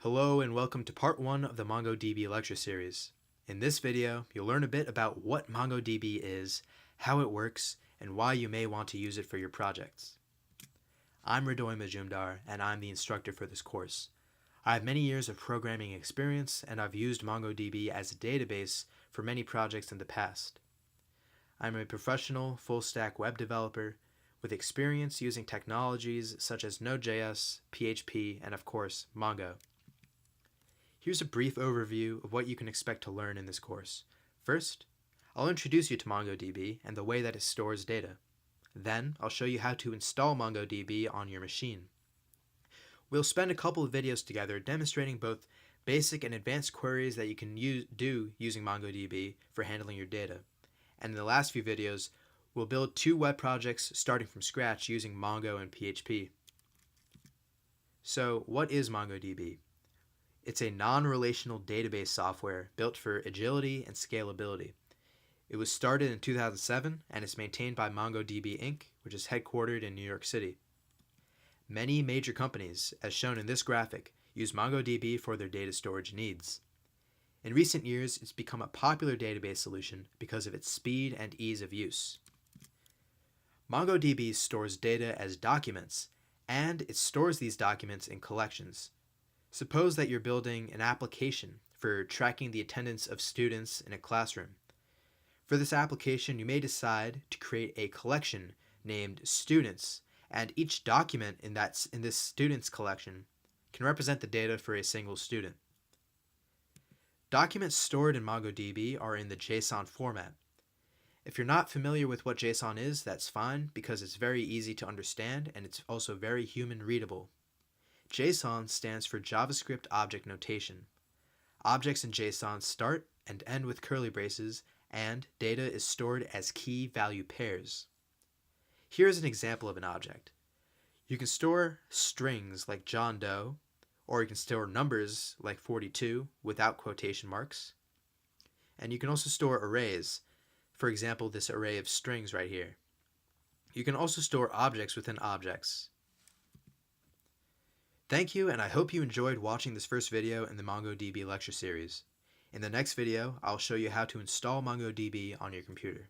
Hello and welcome to part 1 of the MongoDB lecture series. In this video, you'll learn a bit about what MongoDB is, how it works, and why you may want to use it for your projects. I'm Ridoy Majumdar, and I'm the instructor for this course. I have many years of programming experience, and I've used MongoDB as a database for many projects in the past. I'm a professional full-stack web developer with experience using technologies such as Node.js, PHP, and of course, Mongo. Here's a brief overview of what you can expect to learn in this course. First, I'll introduce you to MongoDB and the way that it stores data. Then, I'll show you how to install MongoDB on your machine. We'll spend a couple of videos together demonstrating both basic and advanced queries that you can do using MongoDB for handling your data. And in the last few videos, we'll build 2 web projects starting from scratch using Mongo and PHP. So, what is MongoDB? It's a non-relational database software built for agility and scalability. It was started in 2007 and is maintained by MongoDB Inc., which is headquartered in New York City. Many major companies, as shown in this graphic, use MongoDB for their data storage needs. In recent years, it's become a popular database solution because of its speed and ease of use. MongoDB stores data as documents, and it stores these documents in collections. Suppose that you're building an application for tracking the attendance of students in a classroom. For this application, you may decide to create a collection named Students, and each document in this Students collection can represent the data for a single student. Documents stored in MongoDB are in the JSON format. If you're not familiar with what JSON is, that's fine because it's very easy to understand and it's also very human readable. JSON stands for JavaScript Object Notation. Objects in JSON start and end with curly braces, and data is stored as key value pairs. Here's an example of an object. You can store strings like John Doe, or you can store numbers like 42 without quotation marks. And you can also store arrays, for example, this array of strings right here. You can also store objects within objects. Thank you, and I hope you enjoyed watching this first video in the MongoDB lecture series. In the next video, I'll show you how to install MongoDB on your computer.